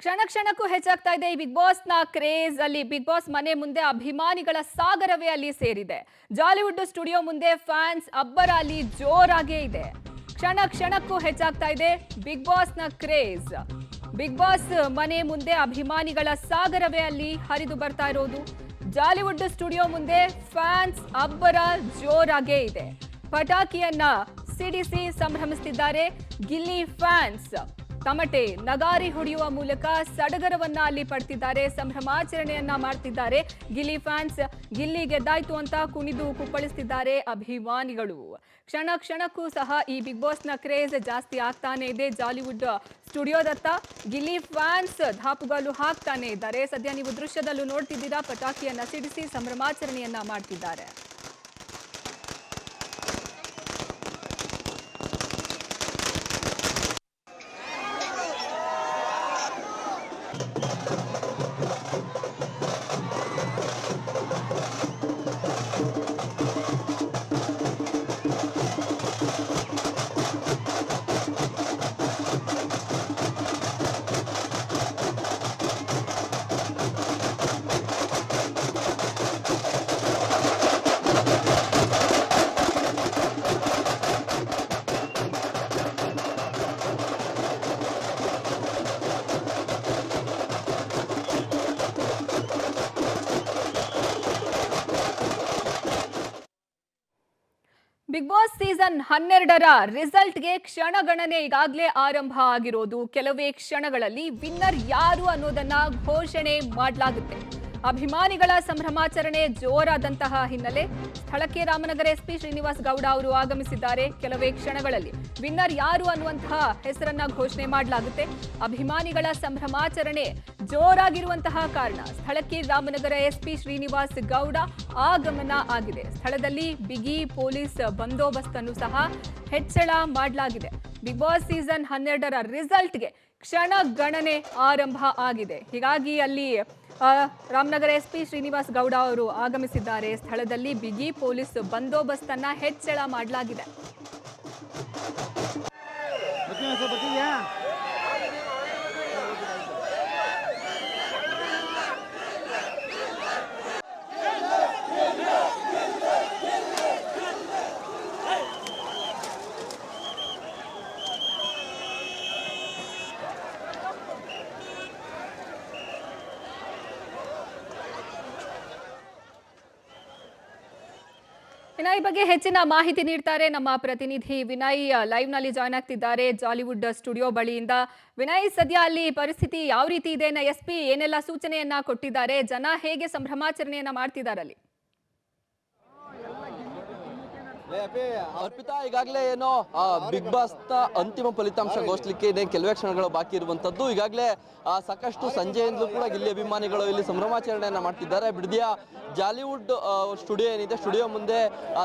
ಕ್ಷಣ ಕ್ಷಣಕ್ಕೂ ಹೆಚ್ಚಾಗ್ತಾ ಇದೆ ಈ ಬಿಗ್ ಬಾಸ್ ನ ಕ್ರೇಜ್. ಅಲ್ಲಿ ಬಿಗ್ ಬಾಸ್ ಮನೆ ಮುಂದೆ ಅಭಿಮಾನಿಗಳ ಸಾಗರವೇ ಅಲ್ಲಿ ಸೇರಿದೆ. ಜಾಲಿವುಡ್ ಸ್ಟುಡಿಯೋ ಮುಂದೆ ಫ್ಯಾನ್ಸ್ ಅಬ್ಬರ ಅಲ್ಲಿ ಜೋರಾಗೇ ಇದೆ. ಕ್ಷಣ ಕ್ಷಣಕ್ಕೂ ಹೆಚ್ಚಾಗ್ತಾ ಇದೆ ಬಿಗ್ ಬಾಸ್ ನ ಕ್ರೇಜ್. ಬಿಗ್ ಬಾಸ್ ಮನೆ ಮುಂದೆ ಅಭಿಮಾನಿಗಳ ಸಾಗರವೇ ಅಲ್ಲಿ ಹರಿದು ಬರ್ತಾ ಇರೋದು. ಜಾಲಿವುಡ್ ಸ್ಟುಡಿಯೋ ಮುಂದೆ ಫ್ಯಾನ್ಸ್ ಅಬ್ಬರ ಜೋರಾಗೇ ಇದೆ. ಪಟಾಕಿಯನ್ನ ಸಿಡಿಸಿ ಸಂಭ್ರಮಿಸುತ್ತಿದ್ದಾರೆ ಗಿಲ್ಲಿ ಫ್ಯಾನ್ಸ್. ತಮಟೆ ನಗಾರಿ ಹೊಡೆಯುವ ಮೂಲಕ ಸಡಗರವನ್ನ ಅಲ್ಲಿ ಪಡ್ತಿದ್ದಾರೆ, ಸಂಭ್ರಮಾಚರಣೆಯನ್ನ ಮಾಡ್ತಿದ್ದಾರೆ ಗಿಲ್ಲಿ ಫ್ಯಾನ್ಸ್. ಗಿಲ್ಲಿ ಗೆದ್ದಾಯ್ತು ಅಂತ ಕುಣಿದು ಕುಪ್ಪಳಿಸ್ತಿದ್ದಾರೆ ಅಭಿಮಾನಿಗಳು. ಕ್ಷಣ ಕ್ಷಣಕ್ಕೂ ಸಹ ಈ ಬಿಗ್ ಬಾಸ್ ನ ಕ್ರೇಜ್ ಜಾಸ್ತಿ ಆಗ್ತಾನೆ ಇದೆ. ಜಾಲಿವುಡ್ ಸ್ಟುಡಿಯೋದತ್ತ ಗಿಲ್ಲಿ ಫ್ಯಾನ್ಸ್ ಧಾಪುಗಾಲು ಹಾಕ್ತಾನೆ ಇದ್ದಾರೆ. ಸದ್ಯ ನೀವು ದೃಶ್ಯದಲ್ಲೂ ನೋಡ್ತಿದ್ದೀರಾ, ಪಟಾಕಿಯನ್ನ ಸಿಡಿಸಿ ಸಂಭ್ರಮಾಚರಣೆಯನ್ನ ಮಾಡ್ತಿದ್ದಾರೆ. ಬಿಗ್ ಬಾಸ್ ಸೀಸನ್ 12ರ ರಿಸಲ್ಟ್ಗೆ ಕ್ಷಣಗಣನೆ ಈಗಾಗಲೇ ಆರಂಭ ಆಗಿರೋದು. ಕೆಲವೇ ಕ್ಷಣಗಳಲ್ಲಿ ವಿನ್ನರ್ ಯಾರು ಅನ್ನೋದನ್ನ ಘೋಷಣೆ ಮಾಡಲಾಗುತ್ತೆ. ಅಭಿಮಾನಿಗಳ ಸಂಭ್ರಮಾಚರಣೆ ಜೋರಾದಂತಹ ಹಿನ್ನೆಲೆ ಸ್ಥಳಕ್ಕೆ ರಾಮನಗರ ಎಸ್ಪಿ ಶ್ರೀನಿವಾಸ್ ಗೌಡ ಅವರು ಆಗಮಿಸಿದ್ದಾರೆ. ಕೆಲವೇ ಕ್ಷಣಗಳಲ್ಲಿ ವಿನ್ನರ್ ಯಾರು ಅನ್ನುವಂತಹ ಹೆಸರನ್ನ ಘೋಷಣೆ ಮಾಡಲಾಗುತ್ತೆ. ಅಭಿಮಾನಿಗಳ ಸಂಭ್ರಮಾಚರಣೆ ಜೋರಾಗಿರುವಂತಹ ಕಾರಣ ಸ್ಥಳಕ್ಕೆ ರಾಮನಗರ ಎಸ್ಪಿ ಶ್ರೀನಿವಾಸ್ ಗೌಡ ಆಗಮನ ಆಗಿದೆ. ಸ್ಥಳದಲ್ಲಿ ಬಿಗಿ ಪೊಲೀಸ್ ಬಂದೋಬಸ್ತ್ ಅನ್ನು ಸಹ ಹೆಚ್ಚಳ ಮಾಡಲಾಗಿದೆ. ಬಿಗ್ ಬಾಸ್ ಸೀಸನ್ 12ರ ರಿಸಲ್ಟ್ಗೆ ಕ್ಷಣ ಗಣನೆ ಆರಂಭ ಆಗಿದೆ. ಹೀಗಾಗಿ ಅಲ್ಲಿ ರಾಮನಗರ ಎಸ್ಪಿ ಶ್ರೀನಿವಾಸ್ ಗೌಡ ಅವರು ಆಗಮಿಸಿದ್ದಾರೆ. ಸ್ಥಳದಲ್ಲಿ ಬಿಗಿ ಪೊಲೀಸ್ ಬಂದೋಬಸ್ತ್ ಅನ್ನ ಹೆಚ್ಚಳ ಮಾಡಲಾಗಿದೆ. ವಿನಯ್ ಬಗ್ಗೆ ಹೆಚ್ಚಿನ ಮಾಹಿತಿ ನೀಡ್ತಾರೆ ನಮ್ಮ ಪ್ರತಿನಿಧಿ ವಿನಯ್. ಲೈವ್ ನಲ್ಲಿ ಜಾಯ್ನ್ ಆಗ್ತಿದ್ದಾರೆ ಜಾಲಿವುಡ್ ಸ್ಟುಡಿಯೋ ಬಳಿಯಿಂದ. ವಿನಯ್, ಸದ್ಯ ಅಲ್ಲಿ ಪರಿಸ್ಥಿತಿ ಯಾವ ರೀತಿ ಇದೆ? ಎಸ್ಪಿ ಏನೆಲ್ಲ ಸೂಚನೆಯನ್ನ ಕೊಟ್ಟಿದ್ದಾರೆ? ಜನ ಹೇಗೆ ಸಂಭ್ರಮಾಚರಣೆಯನ್ನ ಮಾಡ್ತಿದ್ದಾರೆ ಅಲ್ಲಿ? ಅರ್ಪಿತಾ, ಈಗಾಗಲೇ ಏನೋ ಬಿಗ್ ಬಾಸ್ ನ ಅಂತಿಮ ಫಲಿತಾಂಶ ಘೋಷಿಸಲಿಕ್ಕೆ ಕೆಲವೇ ಕ್ಷಣಗಳು ಬಾಕಿ ಇರುವಂತದ್ದು. ಈಗಾಗಲೇ ಸಾಕಷ್ಟು ಸಂಜೆಯಿಂದಲೂ ಕೂಡ ಗಿಲ್ಲಿ ಅಭಿಮಾನಿಗಳು ಇಲ್ಲಿ ಸಂಭ್ರಮಾಚರಣೆಯನ್ನ ಮಾಡ್ತಿದ್ದಾರೆ. ಬಿಡದಿಯ ಜಾಲಿವುಡ್ ಸ್ಟುಡಿಯೋ ಏನಿದೆ, ಸ್ಟುಡಿಯೋ ಮುಂದೆ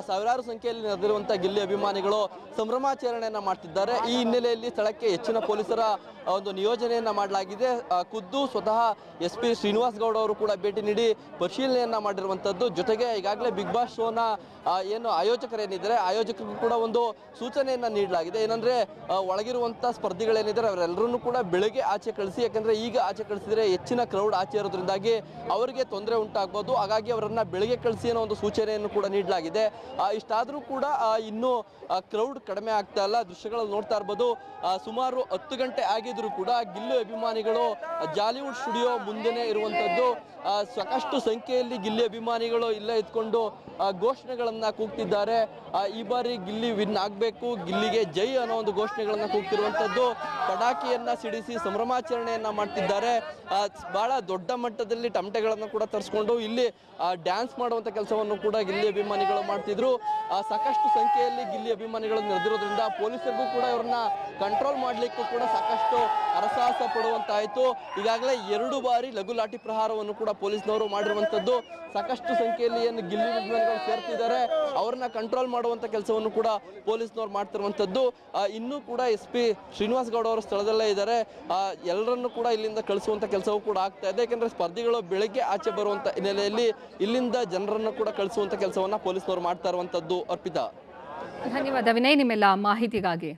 ಸಾವಿರಾರು ಸಂಖ್ಯೆಯಲ್ಲಿ ನೆರೆದಿರುವಂತಹ ಗಿಲ್ಲಿ ಅಭಿಮಾನಿಗಳು ಸಂಭ್ರಮಾಚರಣೆಯನ್ನ ಮಾಡ್ತಿದ್ದಾರೆ. ಈ ಹಿನ್ನೆಲೆಯಲ್ಲಿ ಸ್ಥಳಕ್ಕೆ ಹೆಚ್ಚಿನ ಪೊಲೀಸರ ಒಂದು ನಿಯೋಜನೆಯನ್ನ ಮಾಡಲಾಗಿದೆ. ಖುದ್ದು ಸ್ವತಃ ಎಸ್ಪಿ ಶ್ರೀನಿವಾಸ್ ಗೌಡ ಅವರು ಕೂಡ ಭೇಟಿ ನೀಡಿ ಪರಿಶೀಲನೆಯನ್ನ ಮಾಡಿರುವಂತದ್ದು. ಜೊತೆಗೆ ಈಗಾಗಲೇ ಬಿಗ್ ಬಾಸ್ ಶೋನ ಏನು ಆಯೋಜಕರೇನಿದ್ದಾರೆ, ಆಯೋಜಕರಿಗೂ ಕೂಡ ಒಂದು ಸೂಚನೆಯನ್ನ ನೀಡಲಾಗಿದೆ. ಏನಂದ್ರೆ ಒಳಗಿರುವಂತಹ ಸ್ಪರ್ಧಿಗಳೇನಿದ್ದಾರೆ ಅವರೆಲ್ಲರನ್ನೂ ಕೂಡ ಬೆಳಗ್ಗೆ ಆಚೆ ಕಳಿಸಿ, ಯಾಕಂದ್ರೆ ಈಗ ಆಚೆ ಕಳಿಸಿದ್ರೆ ಹೆಚ್ಚಿನ ಕ್ರೌಡ್ ಆಚೆ ಇರೋದ್ರಿಂದಾಗಿ ಅವರಿಗೆ ತೊಂದರೆ ಉಂಟಾಗಬಹುದು. ಹಾಗಾಗಿ ಅವರನ್ನ ಬೆಳಗ್ಗೆ ಕಳಿಸಿ ಅನ್ನೋ ಒಂದು ಸೂಚನೆಯನ್ನು ಕೂಡ ನೀಡಲಾಗಿದೆ. ಇಷ್ಟಾದರೂ ಕೂಡ ಇನ್ನೂ ಕ್ರೌಡ್ ಕಡಿಮೆ ಆಗ್ತಾ ಇಲ್ಲ. ದೃಶ್ಯಗಳಲ್ಲಿ ನೋಡ್ತಾ ಇರ್ಬೋದು, ಸುಮಾರು 10 ಗಂಟೆ ಆಗಿದ್ರು ಕೂಡ ಗಿಲ್ಲಿ ಅಭಿಮಾನಿಗಳು ಜಾಲಿವುಡ್ ಸ್ಟುಡಿಯೋ ಮುಂದೆನೆ ಇರುವಂತದ್ದು. ಸಾಕಷ್ಟು ಸಂಖ್ಯೆಯಲ್ಲಿ ಗಿಲ್ಲಿ ಅಭಿಮಾನಿಗಳು ಇಲ್ಲೇ ಇದ್ಕೊಂಡು ಘೋಷಣೆಗಳನ್ನ ಕೂಗ್ತಿದ್ದಾರೆ. ಈ ಬಾರಿ ಗಿಲ್ಲಿ ವಿನ್ ಆಗ್ಬೇಕು, ಗಿಲ್ಲಿಗೆ ಜೈ ಅನ್ನೋ ಒಂದು ಘೋಷಣೆಗಳನ್ನ ಕೂಗ್ತಿರುವಂತದ್ದು. ಪಟಾಕಿಯನ್ನ ಸಿಡಿಸಿ ಸಂಭ್ರಮಾಚರಣೆಯನ್ನ ಮಾಡ್ತಿದ್ದಾರೆ. ಬಹಳ ದೊಡ್ಡ ಮಟ್ಟದಲ್ಲಿ ಟಮಟೆಗಳನ್ನ ಕೂಡ ತರಿಸ್ಕೊಂಡು ಇಲ್ಲಿ ಡ್ಯಾನ್ಸ್ ಮಾಡುವಂತ ಕೆಲಸವನ್ನು ಕೂಡ ಗಿಲ್ಲಿ ಅಭಿಮಾನಿಗಳು ಮಾಡ್ತಿದ್ರು. ಸಾಕಷ್ಟು ಸಂಖ್ಯೆಯಲ್ಲಿ ಗಿಲ್ಲಿ ಅಭಿಮಾನಿಗಳು ನೆರೆದಿರೋದ್ರಿಂದ ಪೊಲೀಸರಿಗೂ ಕೂಡ ಇವ್ರನ್ನ ಕಂಟ್ರೋಲ್ ಮಾಡ್ಲಿಕ್ಕೂ ಕೂಡ ಸಾಕಷ್ಟು ಹರಸಾಹಸ ಪಡುವಂತಾಯ್ತು. ಈಗಾಗಲೇ 2 ಬಾರಿ ಲಘು ಲಾಠಿ ಪ್ರಹಾರವನ್ನು ಕೂಡ ಪೊಲೀಸ್ನವರು ಮಾಡಿರುವಂತದ್ದು. ಸಾಕಷ್ಟು ಸಂಖ್ಯೆಯಲ್ಲಿ ಏನು ಗಿಲ್ಲಿ ಅಭಿಮಾನಿಗಳು ಸೇರ್ತಿದ್ದಾರೆ, ಅವ್ರನ್ನ ಕಂಟ್ರೋಲ್ ಮಾಡುವಂತ ಕೆಲಸವನ್ನು ಕೂಡ ಪೊಲೀಸ್ನವರು ಮಾಡ್ತಿರುವಂತದ್ದು. ಇನ್ನೂ ಕೂಡ ಎಸ್ಪಿ ಶ್ರೀನಿವಾಸ್ ಗೌಡ ಅವರು ಸ್ಥಳದಲ್ಲೇ ಇದ್ದಾರೆ. ಎಲ್ಲರನ್ನು ಕೂಡ ಇಲ್ಲಿಂದ ಕಳಿಸುವಂತ ಕೆಲಸವೂ ಕೂಡ ಆಗ್ತಾ ಇದೆ. ಯಾಕಂದ್ರೆ ಸ್ಪರ್ಧಿಗಳು ಬೆಳಗ್ಗೆ ಆಚೆ ಬರುವಂತ ಹಿನ್ನೆಲೆಯಲ್ಲಿ ಇಲ್ಲಿಂದ ಜನರನ್ನು ಕೂಡ ಕಳಿಸುವಂತ ಕೆಲಸವನ್ನ ಪೊಲೀಸ್ನವರು ಮಾಡ್ತಾ ಇರುವಂತದ್ದು. ಅರ್ಪಿತಾ, ಧನ್ಯವಾದ ವಿನಯ್ ನಿಮ್ಮೆಲ್ಲ ಮಾಹಿತಿಗಾಗಿ.